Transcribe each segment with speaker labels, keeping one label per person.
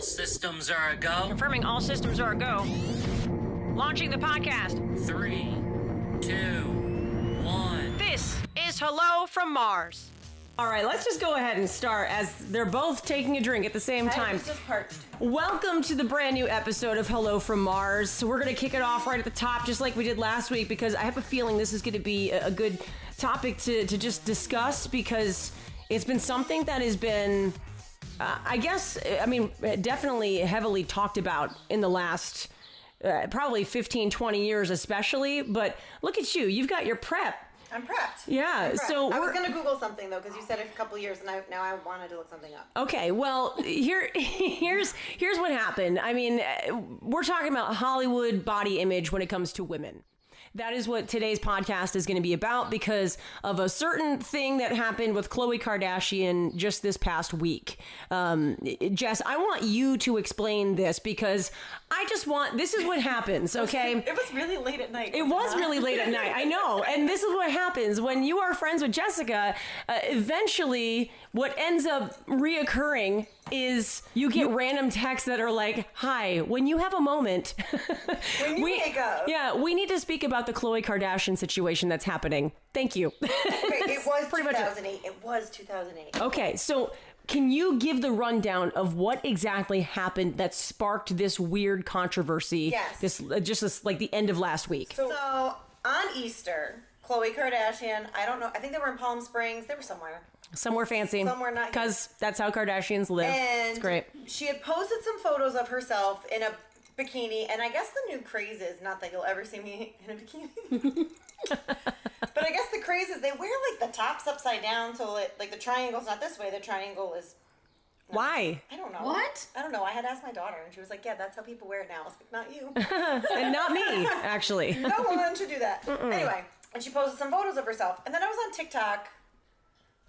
Speaker 1: systems are a go.
Speaker 2: Confirming all systems are a go. Launching the podcast.
Speaker 1: 3, 2, 1.
Speaker 2: This is Hello from Mars. All right, let's just go ahead and start as they're both taking a drink at the same time.
Speaker 3: I was just parched.
Speaker 2: Welcome to the brand new episode of Hello from Mars. So we're going to kick it off right at the top, just like we did last week, because I have a feeling this is going to be a good topic to just discuss, because it's been something that has been, definitely heavily talked about in the last probably 15, 20 years especially. But look at you. You've got your prep.
Speaker 3: I'm prepped.
Speaker 2: Yeah.
Speaker 3: I'm prepped.
Speaker 2: So
Speaker 3: I was going to Google something, though, because you said it a couple years, and now I wanted to look something up.
Speaker 2: Okay. Well, here's what happened. I mean, we're talking about Hollywood body image when it comes to women. That is what today's podcast is going to be about, because of a certain thing that happened with Khloe Kardashian just this past week. Jess, I want you to explain this, because this is what happens, okay?
Speaker 3: It was really late at night.
Speaker 2: It was really late at night, I know. And this is what happens when you are friends with Jessica. Eventually, what ends up reoccurring is you get random texts that are like, hi, when you have a moment,
Speaker 3: when you wake up.
Speaker 2: Yeah, we need to speak about the Khloe Kardashian situation that's happening. Thank you.
Speaker 3: Okay, it was 2008. It was 2008.
Speaker 2: Okay, so can you give the rundown of what exactly happened that sparked this weird controversy?
Speaker 3: Yes.
Speaker 2: This like the end of last week.
Speaker 3: So on Easter, Khloe Kardashian, I don't know, I think they were in Palm Springs. They were somewhere
Speaker 2: fancy.
Speaker 3: Somewhere not here.
Speaker 2: Because that's how Kardashians live.
Speaker 3: And
Speaker 2: it's great.
Speaker 3: She had posted some photos of herself in a bikini, and I guess the new craze is, not that you'll ever see me in a bikini, but I guess the craze is they wear like the tops upside down, so like the triangle's not this way, the triangle is...
Speaker 2: Why?
Speaker 3: I don't know.
Speaker 4: What?
Speaker 3: I don't know. I had asked my daughter, and she was like, yeah, that's how people wear it now. I was like, not you.
Speaker 2: And not me, actually.
Speaker 3: No one should do that. Anyway, and she posted some photos of herself, and then I was on TikTok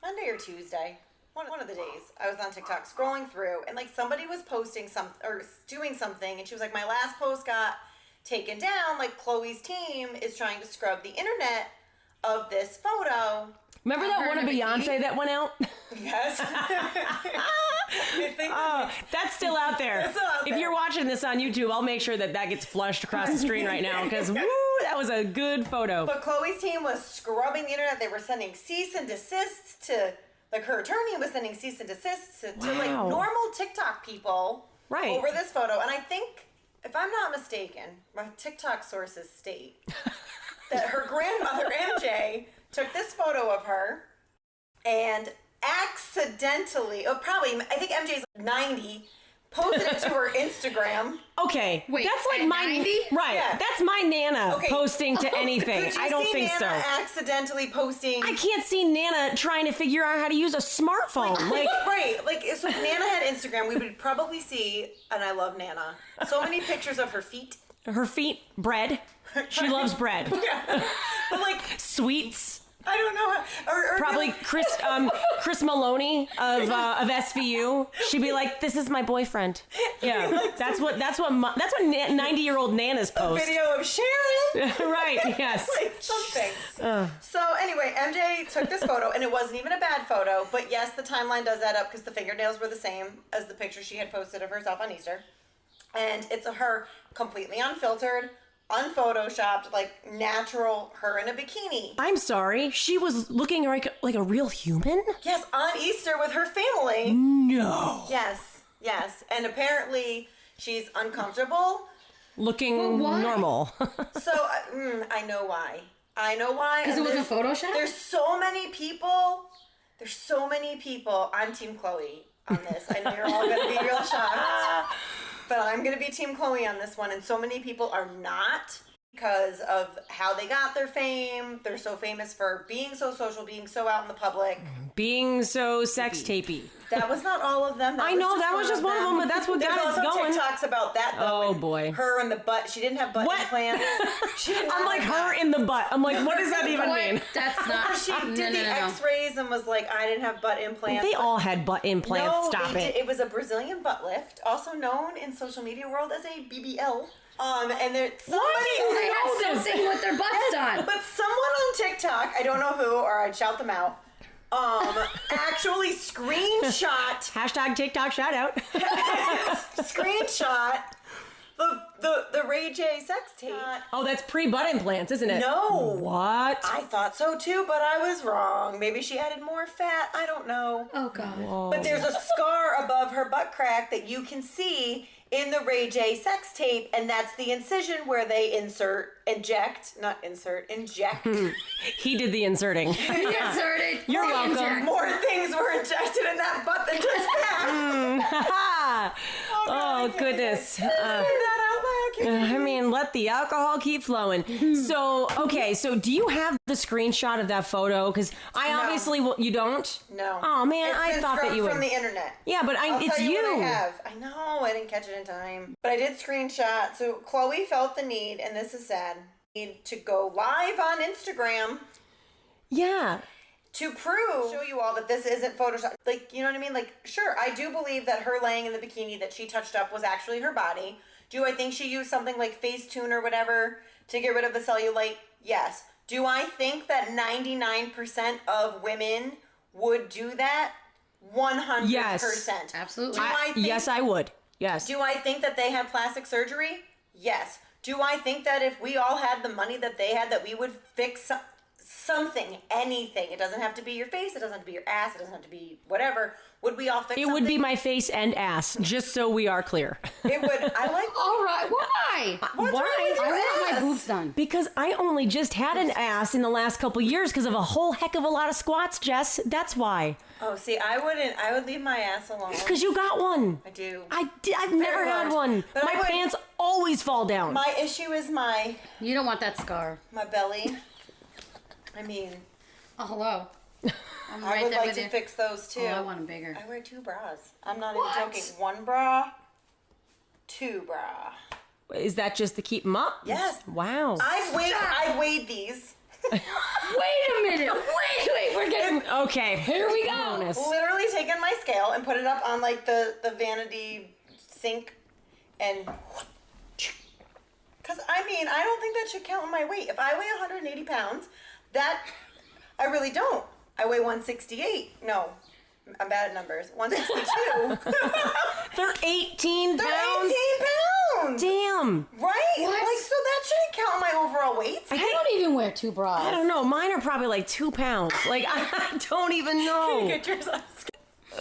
Speaker 3: Monday or Tuesday, one of the days. I was on TikTok scrolling through, and like somebody was posting or doing something, and she was like, my last post got taken down. Like Khloe's team is trying to scrub the internet of this photo.
Speaker 2: Remember that one of Beyonce that went out?
Speaker 3: Yes.
Speaker 2: That's still out there.
Speaker 3: It's still out there.
Speaker 2: If you're watching this on YouTube, I'll make sure that gets flushed across the screen right now, because woo, that was a good photo.
Speaker 3: But Khloe's team was scrubbing the internet. They were sending cease and desists to, like, her attorney was sending cease and desists to like normal TikTok people over this photo. And I think, if I'm not mistaken, my TikTok sources state that her grandmother MJ took this photo of her and accidentally, I think MJ's 90, posted it to her Instagram.
Speaker 2: Okay,
Speaker 4: wait,
Speaker 2: that's like
Speaker 4: at
Speaker 2: my
Speaker 4: 90?
Speaker 2: right. Yeah. That's my Nana posting to anything.
Speaker 3: Could you
Speaker 2: I don't
Speaker 3: see
Speaker 2: think
Speaker 3: Nana
Speaker 2: so.
Speaker 3: Accidentally posting.
Speaker 2: I can't see Nana trying to figure out how to use a smartphone.
Speaker 3: Right, like so. If Nana had Instagram, we would probably see, and I love Nana, so many pictures of her feet.
Speaker 2: Her feet, bread. She loves bread.
Speaker 3: Yeah, but like
Speaker 2: sweets.
Speaker 3: I don't know. Or
Speaker 2: probably Chris Maloney of SVU. She'd be like, "This is my boyfriend." Yeah, like that's what 90-year-old Nanas post.
Speaker 3: A video of Sharon.
Speaker 2: Right. Yes.
Speaker 3: Like something. So anyway, MJ took this photo, and it wasn't even a bad photo. But yes, the timeline does add up because the fingernails were the same as the picture she had posted of herself on Easter, and it's her completely unfiltered, unphotoshopped, like natural, her in a bikini.
Speaker 2: I'm sorry, she was looking like a real human?
Speaker 3: Yes, on Easter with her family.
Speaker 2: No.
Speaker 3: Yes, and apparently she's uncomfortable.
Speaker 2: Looking normal.
Speaker 3: So, I know why.
Speaker 4: Because it was a Photoshop?
Speaker 3: There's so many people. I'm Team Khloe on this. I know you're all going to be real shocked. But I'm going to be Team Khloe on this one. And so many people are not, because of how they got their fame. They're so famous for being so social, being so out in the public.
Speaker 2: Being so sex tapey.
Speaker 3: That was not all of them.
Speaker 2: That was just one of them, but that's what got it going.
Speaker 3: There's also TikToks about that, though.
Speaker 2: Oh, boy.
Speaker 3: Her in the butt. She didn't have butt implants.
Speaker 2: I'm like, her in the butt. I'm like, what does that even mean?
Speaker 4: That's not...
Speaker 3: She did the x-rays and was like, I didn't have butt implants.
Speaker 2: They all had butt implants. Stop it.
Speaker 3: It was a Brazilian butt lift, also known in social media world as a BBL. And there's
Speaker 4: something with their butts done.
Speaker 3: But someone on TikTok, I don't know who, or I'd shout them out, actually screenshot
Speaker 2: hashtag TikTok shout out.
Speaker 3: screenshot the Ray J sex tape.
Speaker 2: Oh, that's pre-butt implants, isn't it?
Speaker 3: No.
Speaker 2: What?
Speaker 3: I thought so too, but I was wrong. Maybe she added more fat. I don't know.
Speaker 4: Oh, God.
Speaker 2: Whoa.
Speaker 3: But there's a scar above her butt crack that you can see in the Ray J sex tape, and that's the incision where they inject.
Speaker 2: He did the inserting.
Speaker 4: He inserted.
Speaker 2: You're welcome.
Speaker 4: Inject.
Speaker 3: More things were injected in that butt than just that.
Speaker 2: Oh, goodness. I mean, let the alcohol keep flowing. So, okay, so do you have the screenshot of that photo? Because I obviously will. You don't?
Speaker 3: No.
Speaker 2: Oh, man,
Speaker 3: It's
Speaker 2: I
Speaker 3: been
Speaker 2: thought that you would.
Speaker 3: from the internet.
Speaker 2: Yeah, but
Speaker 3: I'll
Speaker 2: it's
Speaker 3: tell you.
Speaker 2: you.
Speaker 3: What I have. I know, I didn't catch it in time. But I did screenshot. So Khloe felt the need, and this is sad, to go live on Instagram.
Speaker 2: Yeah.
Speaker 3: To show you all that this isn't Photoshop. Like, you know what I mean? Like, sure, I do believe that her laying in the bikini that she touched up was actually her body. Do I think she used something like Facetune or whatever to get rid of the cellulite? Yes. Do I think that 99% of women would do that? 100%.
Speaker 2: Yes.
Speaker 4: Absolutely.
Speaker 2: Yes, I would. Yes.
Speaker 3: Do I think that they had plastic surgery? Yes. Do I think that if we all had the money that they had, that we would fix something, anything? It doesn't have to be your face. It doesn't have to be your ass. It doesn't have to be whatever. Would we all fix something?
Speaker 2: It would be my face and ass, just so we are clear.
Speaker 3: It would. I like.
Speaker 4: All right. Why?
Speaker 3: What's wrong with your
Speaker 4: I want
Speaker 3: ass?
Speaker 4: my boobs done.
Speaker 2: Because I only just had an ass in the last couple years because of a whole heck of a lot of squats, Jess. That's why.
Speaker 3: Oh, see, I wouldn't. I would leave my ass alone.
Speaker 2: Because you got one.
Speaker 3: I do.
Speaker 2: I've never had
Speaker 3: much.
Speaker 2: one.
Speaker 3: But
Speaker 2: My pants always fall down.
Speaker 3: My issue is my
Speaker 4: You don't want that scar.
Speaker 3: belly. I mean,
Speaker 4: Oh, hello. I'm
Speaker 3: I
Speaker 4: right
Speaker 3: would
Speaker 4: there
Speaker 3: like
Speaker 4: with
Speaker 3: to
Speaker 4: you.
Speaker 3: fix those too.
Speaker 4: Oh, I want them bigger.
Speaker 3: I wear 2 bras. I'm not
Speaker 4: What?
Speaker 3: even joking. 1 bra, 2 bra.
Speaker 2: Is that just to keep them up?
Speaker 3: Yes.
Speaker 2: Wow.
Speaker 3: I've weighed these.
Speaker 4: Wait a minute. Wait. We're getting...
Speaker 2: Okay.
Speaker 4: Here we go.
Speaker 2: Bonus.
Speaker 3: Literally taken my scale and put it up on like the vanity sink and... Because, I mean, I don't think that should count my weight. If I weigh 180 pounds, that... I really don't. I weigh 168. No. I'm bad at numbers. 162.
Speaker 2: They're 18
Speaker 3: They're
Speaker 2: pounds.
Speaker 3: 18 pounds.
Speaker 2: Damn.
Speaker 3: Right?
Speaker 4: What?
Speaker 3: Like, so that shouldn't count my overall weight.
Speaker 4: I don't even wear 2 bras.
Speaker 2: I don't know. Mine are probably like 2 pounds. Like, I don't even know.
Speaker 3: Get yours on scale.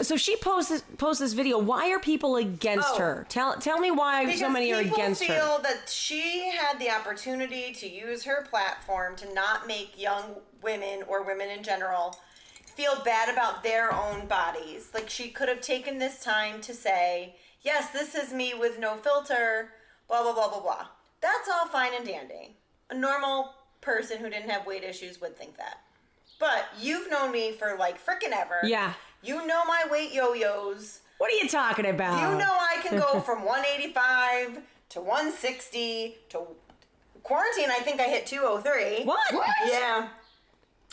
Speaker 2: So she posts this video. Why are people against her? Tell me why so many are against her.
Speaker 3: People feel that she had the opportunity to use her platform to not make young women or women in general feel bad about their own bodies. Like, she could have taken this time to say, yes, this is me with no filter, blah, blah, blah, blah, blah. That's all fine and dandy. A normal person who didn't have weight issues would think that. But you've known me for like frickin' ever.
Speaker 2: Yeah.
Speaker 3: You know my weight yo-yos.
Speaker 2: What are you talking about?
Speaker 3: You know I can go from 185 to 160 to quarantine. I think I hit 203.
Speaker 2: What?
Speaker 3: Yeah.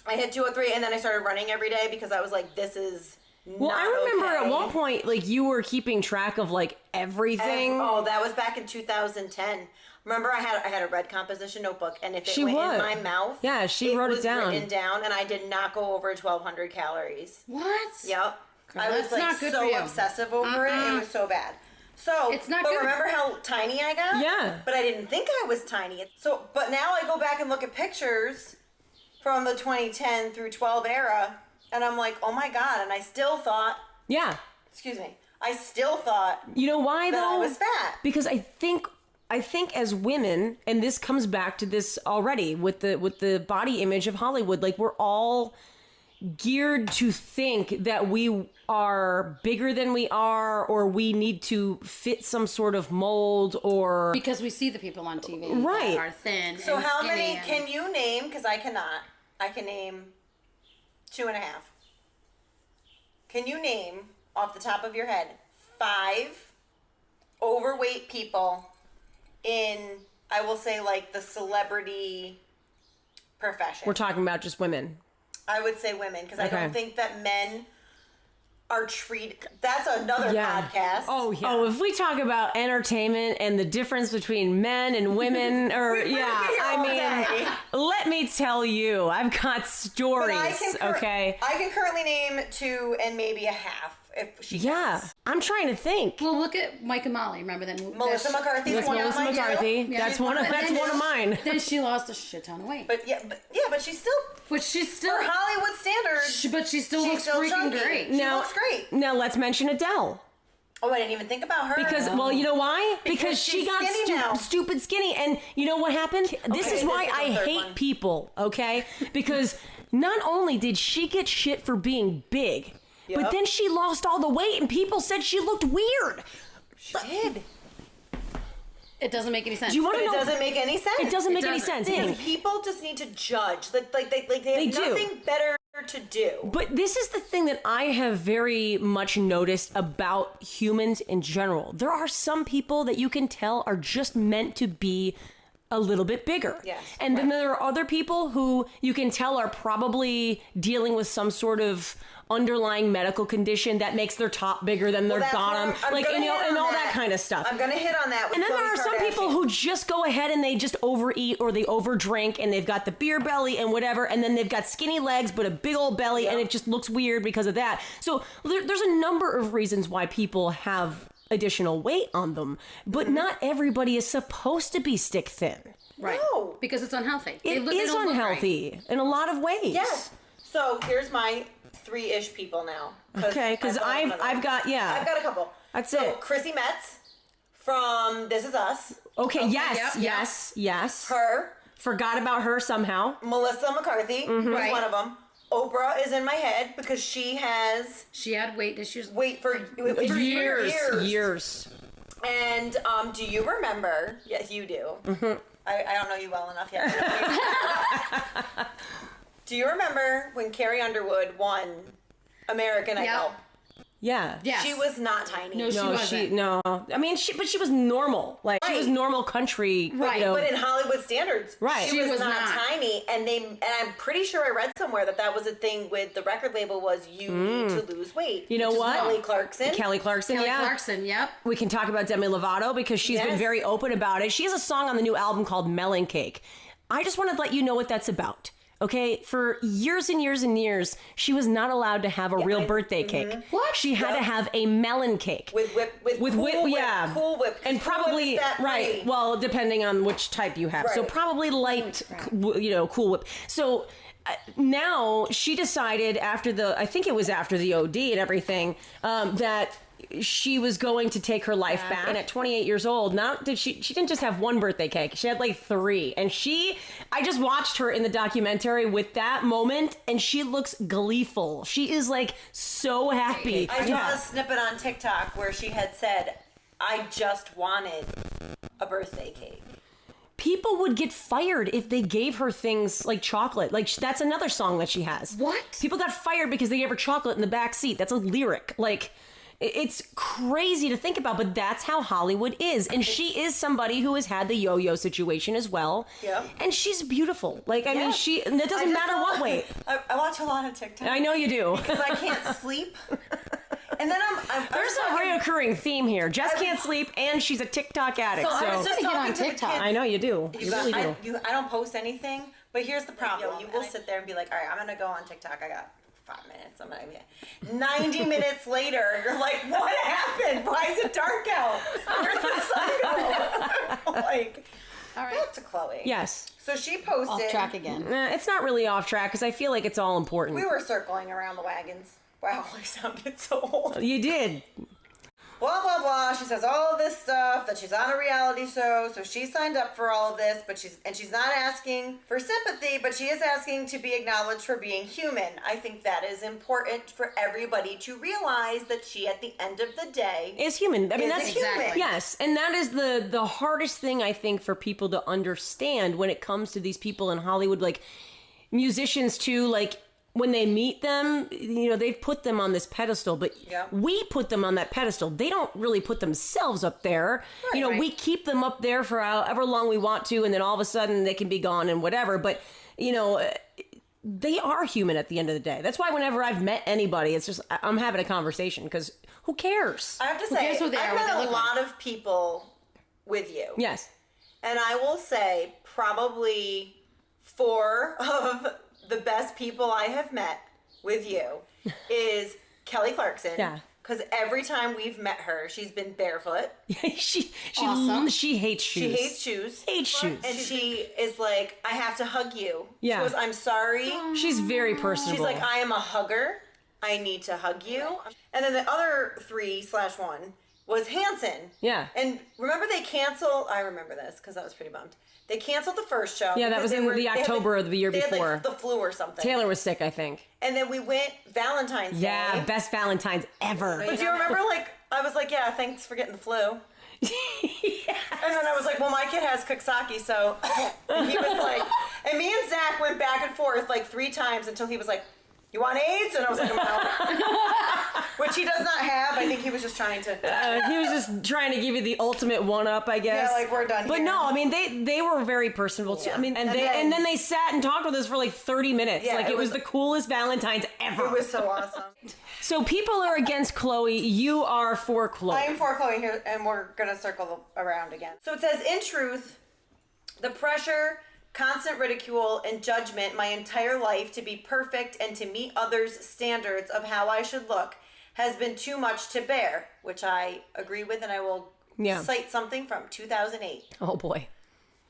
Speaker 3: I hit 203 and then I started running every day because I was like, this is
Speaker 2: Well,
Speaker 3: not
Speaker 2: I remember
Speaker 3: okay.
Speaker 2: at one point, like, you were keeping track of, like, everything.
Speaker 3: That was back in 2010. Remember, I had a red composition notebook, and if it
Speaker 2: She
Speaker 3: went
Speaker 2: would.
Speaker 3: in my mouth,
Speaker 2: Yeah, she wrote it down.
Speaker 3: written down, and I did not go over 1,200 calories.
Speaker 4: What?
Speaker 3: Yep. I was
Speaker 4: that's
Speaker 3: like
Speaker 4: not good for
Speaker 3: so
Speaker 4: you.
Speaker 3: obsessive over it. It was so bad. So,
Speaker 4: It's not
Speaker 3: but
Speaker 4: good.
Speaker 3: remember how tiny I got?
Speaker 2: Yeah.
Speaker 3: But I didn't think I was tiny. So, but now I go back and look at pictures from the 2010 through 12 era, and I'm like, oh my God. And I still thought,
Speaker 2: Yeah.
Speaker 3: excuse me, I still thought
Speaker 2: You know why,
Speaker 3: that
Speaker 2: though?
Speaker 3: I was fat.
Speaker 2: Because I think as women, and this comes back to this already with the body image of Hollywood, like, we're all geared to think that we are bigger than we are, or we need to fit some sort of mold, or
Speaker 4: Because we see the people on TV
Speaker 2: Right.
Speaker 4: that are thin.
Speaker 3: So
Speaker 4: and
Speaker 3: how
Speaker 4: skinny
Speaker 3: many
Speaker 4: and-
Speaker 3: can you name? Because I cannot. I can name 2.5. Can you name, off the top of your head, 5 overweight people in, I will say, like, the celebrity profession?
Speaker 2: we're talking about just women.
Speaker 3: I would say women, because I
Speaker 2: Okay.
Speaker 3: don't think that men are treated. That's another podcast.
Speaker 2: Oh, yeah. Oh, if we talk about entertainment and the difference between men and women, or
Speaker 3: We could be here all day.
Speaker 2: let me tell you, I've got stories.
Speaker 3: But
Speaker 2: okay.
Speaker 3: I can currently name 2 and maybe a half. if she
Speaker 2: Yeah. I'm trying to think.
Speaker 4: Well, look at Mike and Molly. Remember then?
Speaker 3: Melissa McCarthy's one
Speaker 2: Melissa
Speaker 3: of my
Speaker 2: McCarthy.
Speaker 4: Yeah.
Speaker 2: That's one of mine.
Speaker 4: Then she lost a shit ton of weight.
Speaker 3: But she's still,
Speaker 4: But she's still,
Speaker 3: for Hollywood standards,
Speaker 4: but she still
Speaker 3: she's
Speaker 4: looks
Speaker 3: still
Speaker 4: freaking
Speaker 3: chunky.
Speaker 4: great.
Speaker 3: She looks great.
Speaker 2: Now let's mention Adele.
Speaker 3: Oh, I didn't even think about her.
Speaker 2: Because, well, you know why? Because she
Speaker 3: she's
Speaker 2: got
Speaker 3: skinny now.
Speaker 2: stupid skinny. And you know what happened? This is why I hate people, okay? Because not only did she get shit for being big, but then she lost all the weight and people said she looked weird.
Speaker 3: She did.
Speaker 4: It doesn't make any sense.
Speaker 2: Do you want to know?
Speaker 3: It doesn't make any sense.
Speaker 2: It doesn't make any sense.
Speaker 3: Because people just need to judge. They have nothing better to do.
Speaker 2: But this is the thing that I have very much noticed about humans in general. There are some people that you can tell are just meant to be a little bit bigger.
Speaker 3: Yes.
Speaker 2: And then there are other people who you can tell are probably dealing with some sort of underlying medical condition that makes their top bigger than their bottom, like, you know, and all that kind of stuff.
Speaker 3: I'm gonna hit on that with
Speaker 2: And then
Speaker 3: Khloe
Speaker 2: there are some
Speaker 3: Kardashian.
Speaker 2: people who just go ahead and they just overeat or they overdrink and they've got the beer belly and whatever, and then they've got skinny legs but a big old belly and it just looks weird because of that. So there's a number of reasons why people have additional weight on them, but not everybody is supposed to be stick thin.
Speaker 4: Right.
Speaker 3: No.
Speaker 4: Because it's unhealthy.
Speaker 2: It is unhealthy in a lot of ways.
Speaker 3: Yes. So here's my 3-ish people now.
Speaker 2: Okay, because I've got
Speaker 3: I've got a couple.
Speaker 2: That's
Speaker 3: so,
Speaker 2: it.
Speaker 3: Chrissy Metz from This Is Us.
Speaker 2: Okay, yes.
Speaker 3: Her.
Speaker 2: Forgot about her somehow.
Speaker 3: Melissa McCarthy was
Speaker 4: Right.
Speaker 3: one of them. Oprah is in my head because she
Speaker 4: had weight issues.
Speaker 3: weight for
Speaker 2: Years.
Speaker 3: And do you remember? Yes, you do.
Speaker 2: Mm-hmm.
Speaker 3: I don't know you well enough yet. Do you remember when Carrie Underwood won American Idol?
Speaker 2: Yeah.
Speaker 4: Yes.
Speaker 3: She was not tiny.
Speaker 4: No, she wasn't.
Speaker 2: I mean, but she was normal. Like she was normal country.
Speaker 4: Right.
Speaker 2: You know.
Speaker 3: But in Hollywood standards,
Speaker 2: Right.
Speaker 3: she was not tiny. And I'm pretty sure I read somewhere that was a thing with the record label was you need to lose weight.
Speaker 2: You know
Speaker 3: which is
Speaker 2: what?
Speaker 3: Kelly Clarkson.
Speaker 2: Kelly Clarkson,
Speaker 4: yep.
Speaker 2: We can talk about Demi Lovato because she's been very open about it. She has a song on the new album called Melon Cake. I just want to let you know what that's about. Okay, for years and years and years, she was not allowed to have a real birthday cake.
Speaker 4: What?
Speaker 2: She had to have a melon cake
Speaker 3: with Cool Whip,
Speaker 2: and probably right. Well, depending on which type you have, so probably light, Cool Whip. So now she decided I think it was after the OD and everything, that she was going to take her life back. And at 28 years old, she didn't just have one birthday cake. She had like 3. And I just watched her in the documentary with that moment and she looks gleeful. She is like so happy.
Speaker 3: I saw a snippet on TikTok where she had said, I just wanted a birthday cake.
Speaker 2: People would get fired if they gave her things like chocolate. Like that's another song that she has.
Speaker 4: What?
Speaker 2: People got fired because they gave her chocolate in the back seat. That's a lyric. Like, it's crazy to think about, but that's how Hollywood is. And she is somebody who has had the yo-yo situation as well.
Speaker 3: Yeah.
Speaker 2: And she's beautiful. Like, I mean, it doesn't matter what weight.
Speaker 3: I watch a lot of TikTok.
Speaker 2: I know you do.
Speaker 3: Because I can't sleep. And then
Speaker 2: There's a reoccurring theme here. Jess can't sleep and she's a TikTok addict.
Speaker 3: So I was just talking
Speaker 4: on
Speaker 3: to
Speaker 4: TikTok.
Speaker 3: the kids.
Speaker 2: I know you do. You really do.
Speaker 3: I don't post anything, but here's the problem. You will sit there and be like, all right, I'm going to go on TikTok. I got 5 minutes. I'm gonna be 90 minutes later. You're like, what happened? Why is it dark out? Where's the sun go? Like, all right. Back to Khloe.
Speaker 2: Yes.
Speaker 3: So she posted.
Speaker 4: Off track again.
Speaker 2: It's not really off track because I feel like it's all important.
Speaker 3: We were circling around the wagons. Wow, I sounded so old.
Speaker 2: You did.
Speaker 3: Blah, blah, blah. She says all of this stuff, that she's on a reality show, so she signed up for all of this, but she's not asking for sympathy, but she is asking to be acknowledged for being human. I think that is important for everybody to realize that she, at the end of the day,
Speaker 2: is human. I mean, that's
Speaker 3: human.
Speaker 2: Yes, and that is the hardest thing, I think, for people to understand when it comes to these people in Hollywood, like musicians too, like, when they meet them, they've put them on this pedestal, but we put them on that pedestal. They don't really put themselves up there. Right, we keep them up there for however long we want to, and then all of a sudden they can be gone and whatever. But, they are human at the end of the day. That's why whenever I've met anybody, it's just, I'm having a conversation because who cares?
Speaker 3: I have to say, I've met a lot of people with you.
Speaker 2: Yes.
Speaker 3: And I will say probably 4 of the best people I have met with you is Kelly Clarkson, because every time we've met her, she's been barefoot.
Speaker 2: she
Speaker 4: Awesome.
Speaker 2: she hates shoes.
Speaker 3: She hates shoes.
Speaker 2: Hates shoes.
Speaker 3: And she is like, I have to hug you.
Speaker 2: Yeah.
Speaker 3: She goes, I'm sorry.
Speaker 2: She's very personable.
Speaker 3: She's like, I am a hugger. I need to hug you. And then the other 3/1 was Hanson.
Speaker 2: Yeah.
Speaker 3: And remember they canceled, I remember this because I was pretty bummed. They canceled the first show.
Speaker 2: Yeah, that was in the October of the year
Speaker 3: they had,
Speaker 2: before.
Speaker 3: like, the flu or something.
Speaker 2: Taylor was sick, I think.
Speaker 3: And then we went Valentine's Day.
Speaker 2: Yeah, best Valentine's ever.
Speaker 3: But do you remember, like, I was like, yeah, thanks for getting the flu.
Speaker 2: Yes.
Speaker 3: And then I was like, well, my kid has Coxsackie, so and he was like, and me and Zach went back and forth like 3 times until he was like, you want AIDS? And I was like, I'm out. Which he does not have. I think he was just trying to.
Speaker 2: He was just trying to give you the ultimate one-up, I guess.
Speaker 3: Yeah, like, we're done
Speaker 2: But
Speaker 3: here.
Speaker 2: no, I mean, they were very personable too.
Speaker 3: Yeah.
Speaker 2: I mean, and
Speaker 3: And
Speaker 2: then they sat and talked with us for like 30 minutes.
Speaker 3: Yeah,
Speaker 2: like it
Speaker 3: it
Speaker 2: was
Speaker 3: was-
Speaker 2: the coolest Valentine's ever.
Speaker 3: It was so awesome.
Speaker 2: So people are against Khloe. You are for Khloe.
Speaker 3: I am for Khloe here, and we're going to circle around again. So it says, in truth, the pressure, constant ridicule, and judgment my entire life to be perfect and to meet others' standards of how I should look has been too much to bear, which I agree with, and I will cite something from 2008.
Speaker 2: Oh boy.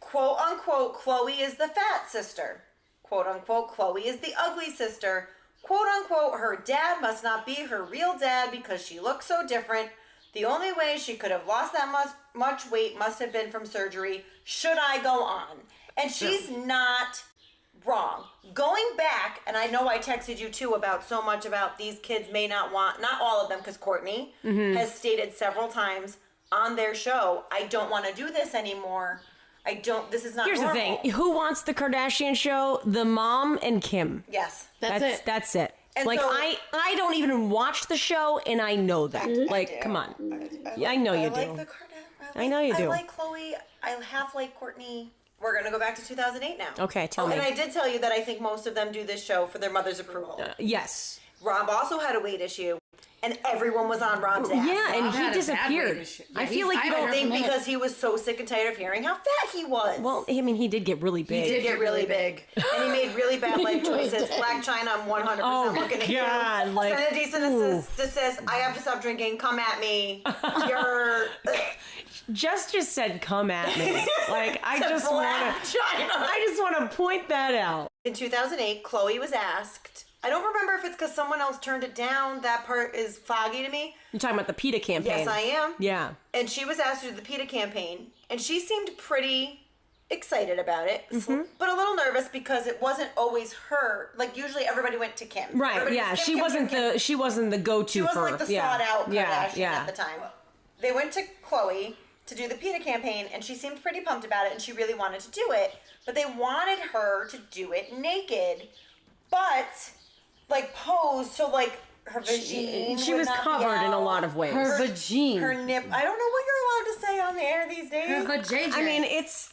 Speaker 3: Quote unquote, Khloe is the fat sister. Quote unquote, Khloe is the ugly sister. Quote unquote, her dad must not be her real dad because she looks so different. The only way she could have lost that much weight must have been from surgery. Should I go on? And she's not wrong. Going back, and I know I texted you too about so much about these kids may not want, not all of them, because Courtney has stated several times on their show, I don't want to do this anymore. This is not
Speaker 2: Here's
Speaker 3: normal.
Speaker 2: the thing. Who wants the Kardashian show? The mom and Kim.
Speaker 3: Yes.
Speaker 2: That's it.
Speaker 3: And
Speaker 2: like
Speaker 3: so-
Speaker 2: I don't even watch the show, and I know that. Like, come on. I know you do.
Speaker 3: I like the Kardashians.
Speaker 2: I know you do.
Speaker 3: I like Khloe. I half like Courtney. We're going to go back to 2008 now.
Speaker 2: Okay, tell me.
Speaker 3: And I did tell you that I think most of them do this show for their mother's approval.
Speaker 2: Yes.
Speaker 3: Rob also had a weight issue, and everyone was on Rob's ass.
Speaker 2: Yeah, and
Speaker 4: Rob
Speaker 2: he
Speaker 4: had a bad
Speaker 2: disappeared.
Speaker 4: weight issue.
Speaker 2: I
Speaker 4: Yeah,
Speaker 2: feel like you
Speaker 3: I
Speaker 2: don't
Speaker 3: think
Speaker 4: from him.
Speaker 3: because he was so sick and tired of hearing how fat he was.
Speaker 2: Well, I mean, he did get really big.
Speaker 3: he did get really big. And he made really bad life choices. Black China, I'm 100% looking at
Speaker 2: God,
Speaker 3: you.
Speaker 2: like,
Speaker 3: Send a decent desist. I have to stop drinking. Come at me. You're...
Speaker 2: Just said, "Come at me." Like I just
Speaker 3: Black
Speaker 2: want to.
Speaker 3: China.
Speaker 2: I just want to point that out.
Speaker 3: In 2008, Khloe was asked. I don't remember if it's because someone else turned it down. That part is foggy to me.
Speaker 2: You're talking about the PETA campaign.
Speaker 3: Yes, I am.
Speaker 2: Yeah.
Speaker 3: And she was asked to do the PETA campaign, and she seemed pretty excited about it, but a little nervous because it wasn't always her. Like usually, everybody went to Kim.
Speaker 2: Right.
Speaker 3: Everybody
Speaker 2: Yeah.
Speaker 3: was
Speaker 2: She
Speaker 3: Kim,
Speaker 2: wasn't
Speaker 3: Kim, Kim.
Speaker 2: the. She wasn't the go-to.
Speaker 3: She wasn't
Speaker 2: for,
Speaker 3: like the
Speaker 2: yeah.
Speaker 3: sought-out Kardashian
Speaker 2: Yeah.
Speaker 3: at the time. They went to Khloe to do the PETA campaign, and she seemed pretty pumped about it, and she really wanted to do it. But they wanted her to do it naked, but like posed so like her vagine.
Speaker 2: She
Speaker 3: would
Speaker 2: was
Speaker 3: not be
Speaker 2: covered in a
Speaker 3: out.
Speaker 2: lot of ways.
Speaker 4: Her vagine.
Speaker 3: Her nip. I don't know what you're allowed to say on the air these days.
Speaker 4: Her vajayjay.
Speaker 2: I mean, it's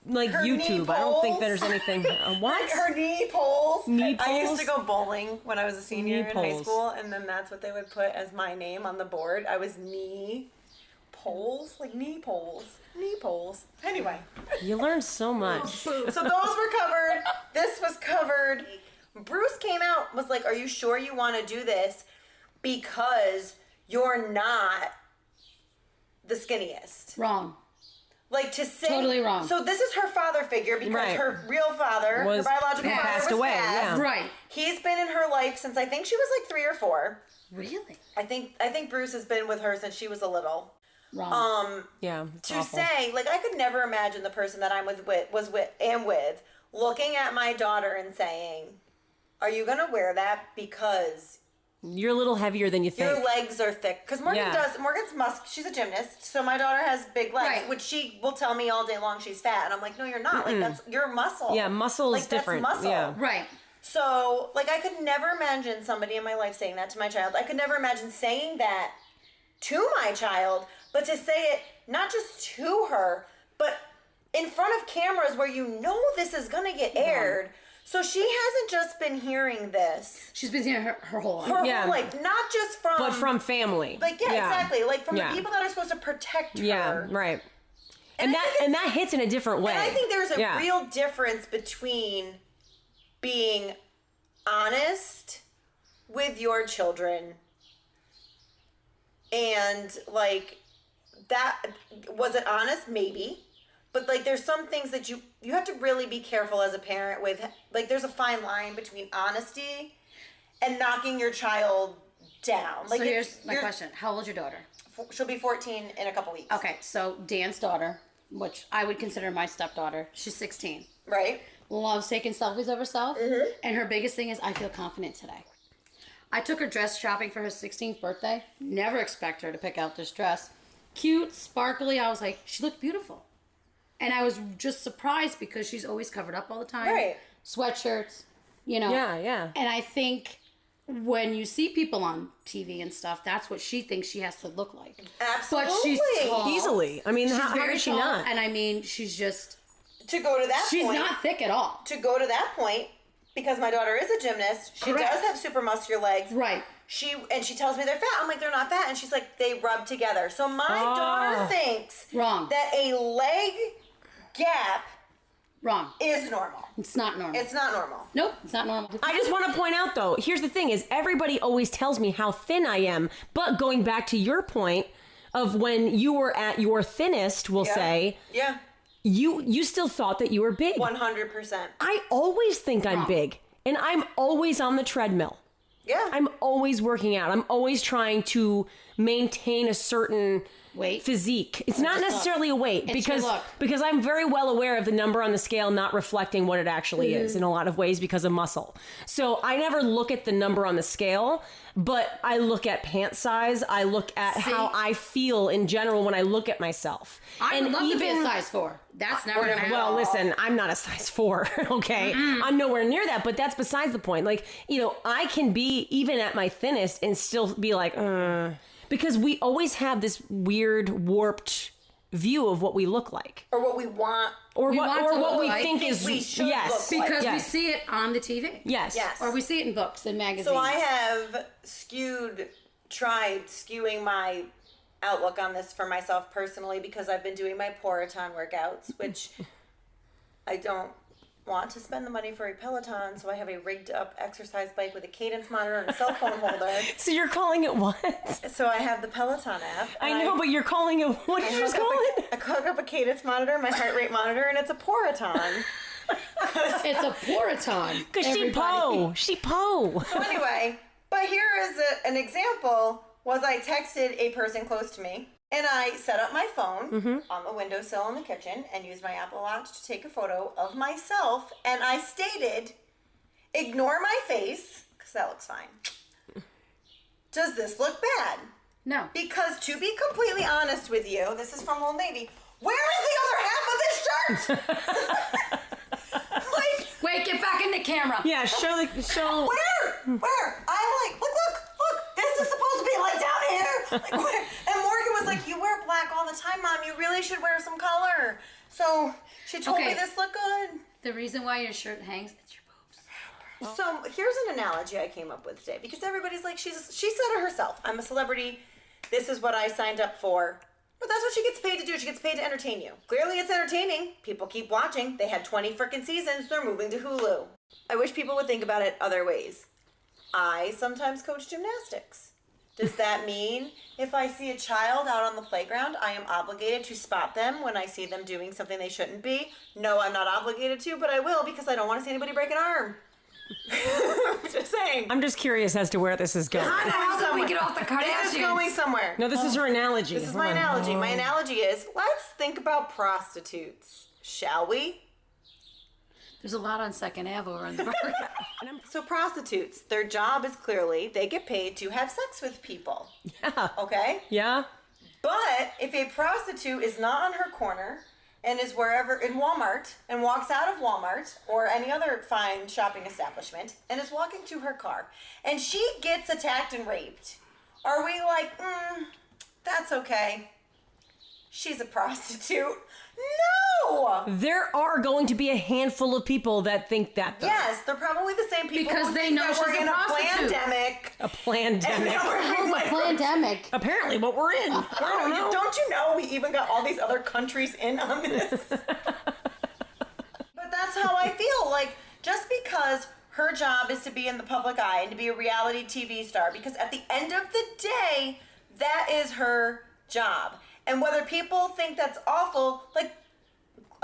Speaker 2: like
Speaker 3: Her knee
Speaker 2: YouTube. I don't think
Speaker 3: poles.
Speaker 2: there's anything. What?
Speaker 3: Her knee poles.
Speaker 2: Knee
Speaker 3: I used
Speaker 2: poles?
Speaker 3: to go bowling when I was a senior
Speaker 2: Knee
Speaker 3: in high
Speaker 2: poles.
Speaker 3: school, and then that's what they would put as my name on the board. I was knee poles, like knee poles. Knee poles. Anyway.
Speaker 2: You learn so much.
Speaker 3: So those were covered. This was covered. Bruce came out, was like, are you sure you want to do this? Because you're not the skinniest.
Speaker 4: Wrong.
Speaker 3: Like to say.
Speaker 4: Totally wrong.
Speaker 3: So this is her father figure because
Speaker 2: Right.
Speaker 3: her real father,
Speaker 2: Was
Speaker 3: her biological father,
Speaker 2: passed
Speaker 3: was
Speaker 2: away,
Speaker 3: passed.
Speaker 2: yeah.
Speaker 4: Right.
Speaker 3: He's been in her life since I think she was like 3 or 4.
Speaker 4: Really?
Speaker 3: I think Bruce has been with her since she was a little.
Speaker 4: Wrong.
Speaker 2: Yeah. It's
Speaker 3: To
Speaker 2: awful.
Speaker 3: say, like, I could never imagine the person that I'm with looking at my daughter and saying, "Are you gonna wear that because
Speaker 2: You're a little heavier than you think.
Speaker 3: your legs are thick?" Because Morgan's she's a gymnast, so my daughter has big legs,
Speaker 4: Right.
Speaker 3: which she will tell me all day long she's fat, and I'm like, "No, you're not. Like that's your muscle.
Speaker 2: Yeah, muscle is
Speaker 3: like, that's
Speaker 2: different.
Speaker 3: muscle.
Speaker 2: Yeah.
Speaker 4: Right.
Speaker 3: So, like, I could never imagine somebody in my life saying that to my child. I could never imagine saying that to my child, but to say it not just to her, but in front of cameras where you know this is going to get aired. So she hasn't just been hearing this.
Speaker 4: She's been seeing her whole life.
Speaker 3: Her
Speaker 2: Yeah.
Speaker 3: whole life, not just from...
Speaker 2: But from family.
Speaker 3: Like, yeah, exactly. Like, from
Speaker 2: Yeah.
Speaker 3: the people that are supposed to protect her.
Speaker 2: Yeah, right.
Speaker 3: And
Speaker 2: And
Speaker 3: I
Speaker 2: that
Speaker 3: think
Speaker 2: and that hits in a different way.
Speaker 3: And I think there's a
Speaker 2: Yeah.
Speaker 3: real difference between being honest with your children And, like, that, was it honest? Maybe. But, like, there's some things that you have to really be careful as a parent with. Like, there's a fine line between honesty and knocking your child down. Like,
Speaker 4: so here's my question. How old is your daughter?
Speaker 3: She'll be 14 in a couple weeks.
Speaker 4: Okay, so Dan's daughter, which I would consider my stepdaughter, she's 16.
Speaker 3: Right.
Speaker 4: Loves taking selfies of herself. Mm-hmm. And her biggest thing is, I feel confident today. I took her dress shopping for her 16th birthday. Never expect her to pick out this dress. Cute, sparkly. I was like, she looked beautiful. And I was just surprised because she's always covered up all the time.
Speaker 3: Right.
Speaker 4: Sweatshirts, you know.
Speaker 2: Yeah, yeah.
Speaker 4: And I think when you see people on TV and stuff, that's what she thinks she has to look like.
Speaker 3: Absolutely.
Speaker 4: But she's tall.
Speaker 2: Easily. I mean, how
Speaker 4: very
Speaker 2: is she
Speaker 4: tall,
Speaker 2: not?
Speaker 4: And I mean, she's just...
Speaker 3: To go to that
Speaker 4: she's
Speaker 3: point.
Speaker 4: She's not thick at all.
Speaker 3: To go to that point, because my daughter is a gymnast, she
Speaker 4: Correct.
Speaker 3: does have super muscular legs.
Speaker 4: Right.
Speaker 3: She tells me they're fat. I'm like, they're not fat. And she's like, they rub together. So my daughter thinks
Speaker 4: Wrong.
Speaker 3: that a leg gap
Speaker 4: Wrong.
Speaker 3: is normal.
Speaker 4: It's not normal.
Speaker 3: It's not normal.
Speaker 4: Nope, it's not normal.
Speaker 2: I just want to point out, though, here's the thing is everybody always tells me how thin I am. But going back to your point of when you were at your thinnest, we'll say,
Speaker 3: Yeah.
Speaker 2: you still thought that you were big.
Speaker 3: 100%.
Speaker 2: I always think I'm big. And I'm always on the treadmill.
Speaker 3: Yeah.
Speaker 2: I'm always working out. I'm always trying to maintain a certain
Speaker 4: weight
Speaker 2: physique. It's not necessarily a weight because I'm very well aware of the number on the scale not reflecting what it actually is in a lot of ways because of muscle. So I never look at the number on the scale, but I look at pant size. I look at how I feel in general when I look at myself.
Speaker 4: I would love to be a size 4. That's never gonna happen.
Speaker 2: Well, listen, I'm not a size 4, okay? I'm nowhere near that, but that's besides the point. Like, you know, I can be even at my thinnest and still be like, because we always have this weird, warped view of what we look like.
Speaker 3: Or what we want.
Speaker 2: Or
Speaker 4: We
Speaker 2: what,
Speaker 4: want
Speaker 2: or
Speaker 4: to
Speaker 2: what
Speaker 4: look
Speaker 2: we
Speaker 4: like.
Speaker 2: think is,
Speaker 3: we should
Speaker 2: yes.
Speaker 3: look like.
Speaker 4: Because we
Speaker 2: Yes.
Speaker 4: see it on the TV.
Speaker 2: Yes.
Speaker 3: Yes.
Speaker 4: Or we see it in books and magazines.
Speaker 3: So I have tried skewing my outlook on this for myself personally because I've been doing my Peloton workouts, which I don't want to spend the money for a Peloton, so I have a rigged up exercise bike with a cadence monitor and a cell phone holder.
Speaker 2: So you're calling it what?
Speaker 3: So I have the Peloton app.
Speaker 2: I know, but you're calling it, what did you just call it?
Speaker 3: I hook up a cadence monitor, my heart rate monitor, and it's a Peloton.
Speaker 4: It's a Peloton.
Speaker 2: Because she po.
Speaker 3: So anyway, but here is an example, was I texted a person close to me, and I set up my phone on the windowsill in the kitchen and used my Apple Watch to take a photo of myself, and I stated, ignore my face, because that looks fine. Does this look bad?
Speaker 4: No.
Speaker 3: Because to be completely honest with you, this is from Old Navy, where is the other half of this shirt? Like,
Speaker 4: Wait, get back in the camera.
Speaker 2: Yeah, show.
Speaker 3: Where? I like, look, this is supposed to be like down here. Like, where? And Morgan was like, you wear black all the time, Mom. You really should wear some color. So she told me this looked good.
Speaker 4: The reason why your shirt hangs, it's your boobs.
Speaker 3: So here's an analogy I came up with today because everybody's like, she said it herself. I'm a celebrity. This is what I signed up for. But that's what she gets paid to do. She gets paid to entertain you. Clearly it's entertaining. People keep watching. They had 20 frickin' seasons. They're moving to Hulu. I wish people would think about it other ways. I sometimes coach gymnastics. Does that mean if I see a child out on the playground, I am obligated to spot them when I see them doing something they shouldn't be? No, I'm not obligated to, but I will because I don't want to see anybody break an arm. Just saying.
Speaker 2: I'm just curious as to where this is going.
Speaker 4: How did we get off the Kardashians?
Speaker 3: This is going somewhere.
Speaker 2: No, this is her analogy.
Speaker 3: This is my analogy. My analogy is, let's think about prostitutes, shall we?
Speaker 4: There's a lot on 2nd Ave over in the park.
Speaker 3: So prostitutes, their job is clearly they get paid to have sex with people.
Speaker 2: Yeah.
Speaker 3: Okay?
Speaker 2: Yeah.
Speaker 3: But if a prostitute is not on her corner and is wherever in Walmart and walks out of Walmart or any other fine shopping establishment and is walking to her car and she gets attacked and raped, are we like, that's okay? She's a prostitute. No!
Speaker 2: There are going to be a handful of people that think that, though.
Speaker 3: Yes, they're probably the same people
Speaker 4: Because
Speaker 3: who
Speaker 4: they
Speaker 3: think
Speaker 4: know
Speaker 3: that we're
Speaker 4: she's a
Speaker 3: in a
Speaker 4: prostitute.
Speaker 3: pandemic.
Speaker 2: A pandemic.
Speaker 4: Pandemic.
Speaker 2: Apparently, what we're in. I don't know.
Speaker 3: Don't you know we even got all these other countries in on this? But that's how I feel. Like, just because her job is to be in the public eye and to be a reality TV star, because at the end of the day, that is her job. And whether people think that's awful, like,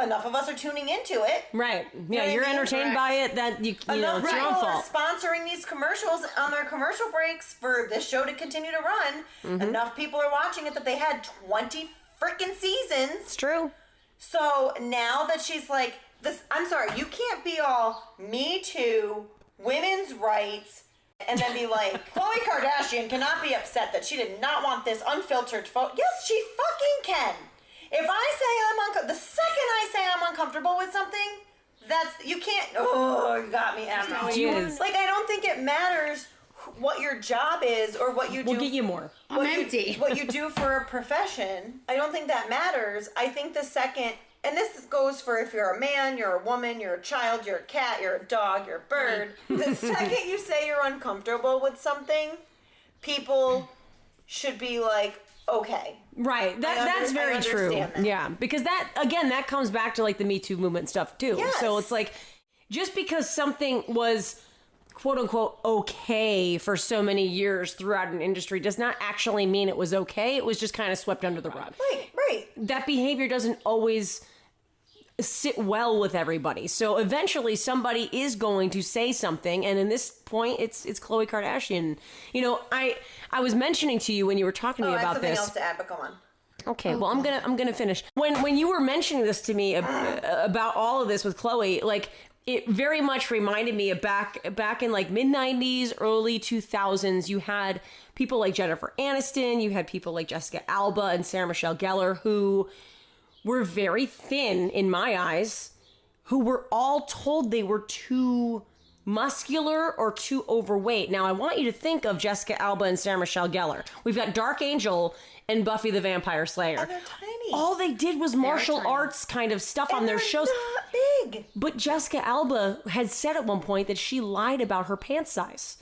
Speaker 3: enough of us are tuning into it.
Speaker 2: Right. Yeah, you're entertained by it. That you know, it's your own fault.
Speaker 3: Sponsoring these commercials on their commercial breaks for this show to continue to run. Enough people are watching it that they had 20 freaking seasons.
Speaker 2: It's true.
Speaker 3: So now that she's like, this, I'm sorry, you can't be all Me Too, women's rights, and then be like, Khloe Kardashian cannot be upset that she did not want this unfiltered photo. Yes, she fucking can. If I say the second I say I'm uncomfortable with something, that's, you can't, you got me, Emma. Like, I don't think it matters what your job is or what you do.
Speaker 2: We'll get you more.
Speaker 4: I'm empty.
Speaker 3: What you do for a profession. I don't think that matters. I think the second, and this goes for if you're a man, you're a woman, you're a child, you're a cat, you're a dog, you're a bird. The second you say you're uncomfortable with something, people should be like, okay.
Speaker 2: Right. That's very true. That. Yeah. Because that comes back to like the Me Too movement stuff too.
Speaker 3: Yes.
Speaker 2: So it's like, just because something was quote unquote okay for so many years throughout an industry does not actually mean it was okay. It was just kind of swept under the rug.
Speaker 3: Right.
Speaker 2: That behavior doesn't always sit well with everybody. So eventually somebody is going to say something, and in this point it's Khloe Kardashian. You know, I was mentioning to you when you were talking to me about this.
Speaker 3: I have something else to add, but go on.
Speaker 2: Okay, well I'm gonna finish. When you were mentioning this to me about all of this with Khloe, like, it very much reminded me of back in like mid-90s, early 2000s, you had people like Jennifer Aniston, you had people like Jessica Alba and Sarah Michelle Gellar, who were very thin in my eyes, who were all told they were too muscular or too overweight. Now, I want you to think of Jessica Alba and Sarah Michelle Gellar. We've got Dark Angel and Buffy the Vampire Slayer.
Speaker 3: And they're tiny.
Speaker 2: All they did was martial arts kind of stuff on their shows.
Speaker 3: Not big.
Speaker 2: But Jessica Alba had said at one point that she lied about her pant size.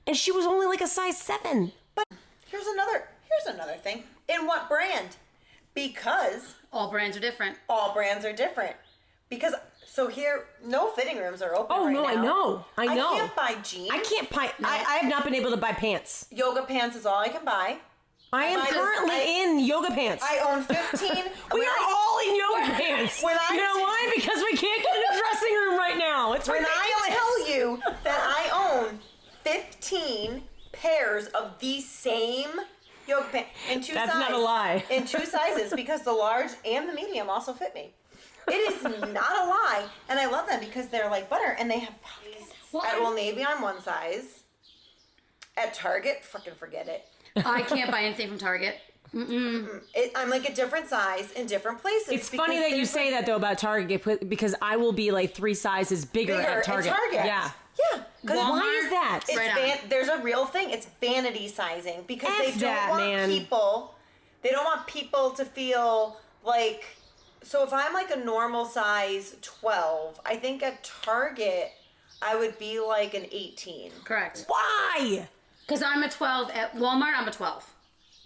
Speaker 2: And she was only like a size 7.
Speaker 3: But here's another thing. In what brand? Because
Speaker 4: all brands are different. Because so here, no fitting rooms are open right now.
Speaker 2: I know.
Speaker 3: I can't buy jeans.
Speaker 2: I have not been able to buy pants.
Speaker 3: Yoga pants is all I can buy.
Speaker 2: I am currently in yoga pants.
Speaker 3: I own 15.
Speaker 2: We are all in yoga pants. You know why? Because we can't get in the dressing room right now. It's ridiculous.
Speaker 3: When I tell you that I own 15 pairs of the same yoga pants in two sizes.
Speaker 2: That's not a lie.
Speaker 3: In 2 sizes, because the large and the medium also fit me. It is not a lie, and I love them because they're like butter, and they have pockets. At Old Navy, I'm 1 size. At Target, fucking forget it.
Speaker 4: I can't buy anything from Target.
Speaker 3: I'm like a different size in different places.
Speaker 2: It's funny that you say that though about Target, because I will be like 3 sizes bigger at Target.
Speaker 3: Yeah.
Speaker 2: Why is that?
Speaker 3: There's a real thing. It's vanity sizing because they don't want people to feel like. So if I'm like a normal size 12, I think at Target I would be like an 18.
Speaker 4: Correct.
Speaker 2: Why?
Speaker 4: Because I'm a 12 at Walmart. I'm a 12.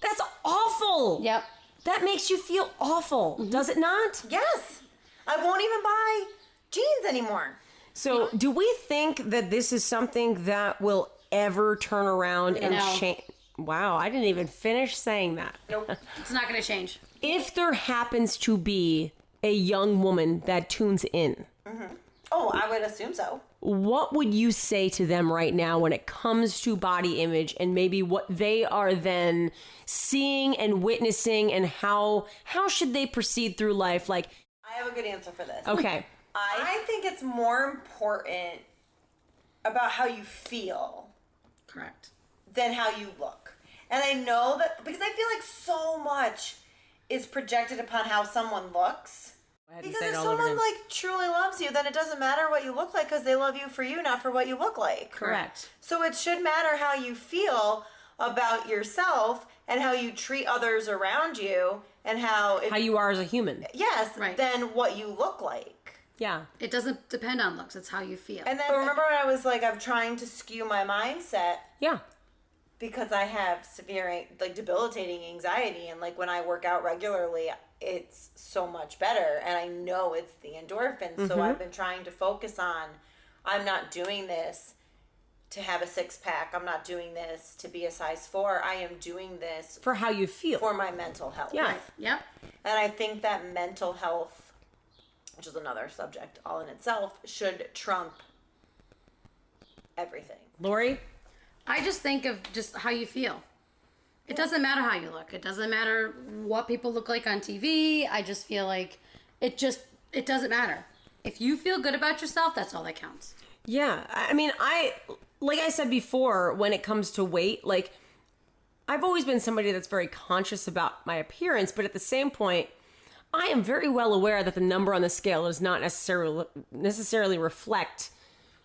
Speaker 2: That's awful.
Speaker 4: Yep.
Speaker 2: That makes you feel awful, does it not?
Speaker 3: Yes. I won't even buy jeans anymore.
Speaker 2: So do we think that this is something that will ever turn around and change? Wow, I didn't even finish saying that.
Speaker 3: Nope.
Speaker 4: It's not going to change.
Speaker 2: If there happens to be a young woman that tunes in.
Speaker 3: Mm-hmm. Oh, I would assume so.
Speaker 2: What would you say to them right now when it comes to body image and maybe what they are then seeing and witnessing, and how should they proceed through life? Like,
Speaker 3: I have a good answer for this.
Speaker 2: Okay.
Speaker 3: I think it's more important about how you feel.
Speaker 4: Correct.
Speaker 3: Than how you look. And I know that because I feel like so much is projected upon how someone looks. Because if someone like truly loves you, then it doesn't matter what you look like because they love you for you, not for what you look like.
Speaker 2: Correct.
Speaker 3: So it should matter how you feel about yourself and how you treat others around you and how
Speaker 2: you are as a human.
Speaker 3: Yes,
Speaker 4: right.
Speaker 3: Than what you look like.
Speaker 2: Yeah.
Speaker 4: It doesn't depend on looks. It's how you feel.
Speaker 3: And then remember when I was like, I'm trying to skew my mindset.
Speaker 2: Yeah.
Speaker 3: Because I have severe, like, debilitating anxiety. And, like, when I work out regularly, it's so much better. And I know it's the endorphins. Mm-hmm. So I've been trying to focus on, I'm not doing this to have a six-pack. I'm not doing this to be a size 4. I am doing this
Speaker 2: for how you feel.
Speaker 3: For my mental health.
Speaker 2: Yeah.
Speaker 4: Right. Yep.
Speaker 3: And I think that mental health, which is another subject all in itself, should trump everything.
Speaker 2: Lori?
Speaker 4: I just think of just how you feel. It doesn't matter how you look. It doesn't matter what people look like on TV. I just feel like it doesn't matter. If you feel good about yourself, that's all that counts.
Speaker 2: Yeah. I mean, like I said before, when it comes to weight, like, I've always been somebody that's very conscious about my appearance, but at the same point, I am very well aware that the number on the scale does not necessarily reflect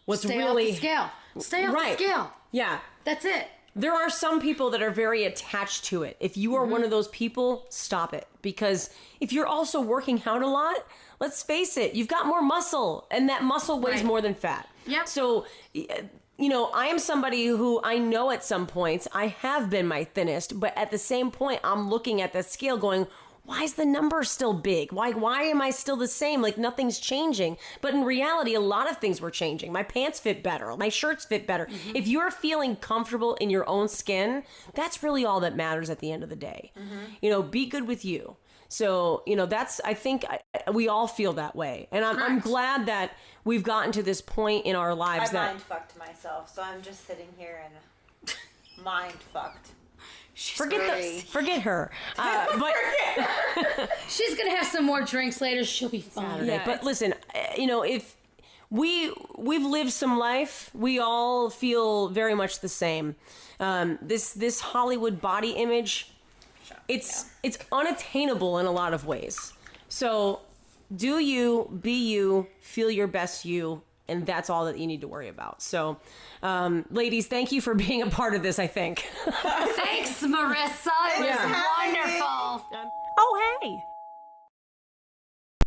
Speaker 2: what's
Speaker 4: Stay
Speaker 2: really...
Speaker 4: off the scale. Stay off the scale.
Speaker 2: Yeah.
Speaker 4: That's it.
Speaker 2: There are some people that are very attached to it. If you are one of those people, stop it. Because if you're also working out a lot, let's face it, you've got more muscle, and that muscle weighs more than fat.
Speaker 4: Yep.
Speaker 2: So, you know, I am somebody who I know at some points I have been my thinnest, but at the same point, I'm looking at the scale going, why is the number still big? Why am I still the same? Like, nothing's changing. But in reality, a lot of things were changing. My pants fit better. My shirts fit better. If you're feeling comfortable in your own skin, that's really all that matters at the end of the day. You know, be good with you. So, you know, I think we all feel that way. And I'm glad that we've gotten to this point in our lives
Speaker 3: I mind-fucked myself, so I'm just sitting here and mind-fucked.
Speaker 2: Forget her. But
Speaker 4: she's gonna have some more drinks later. She'll be fine.
Speaker 2: Yeah. But listen, you know, if we've lived some life, we all feel very much the same. This Hollywood body image, it's unattainable in a lot of ways. So do you, be you, feel your best you, and that's all that you need to worry about. So, ladies, thank you for being a part of this, I think.
Speaker 4: Thanks, Marissa. It was wonderful.
Speaker 2: Oh, hey.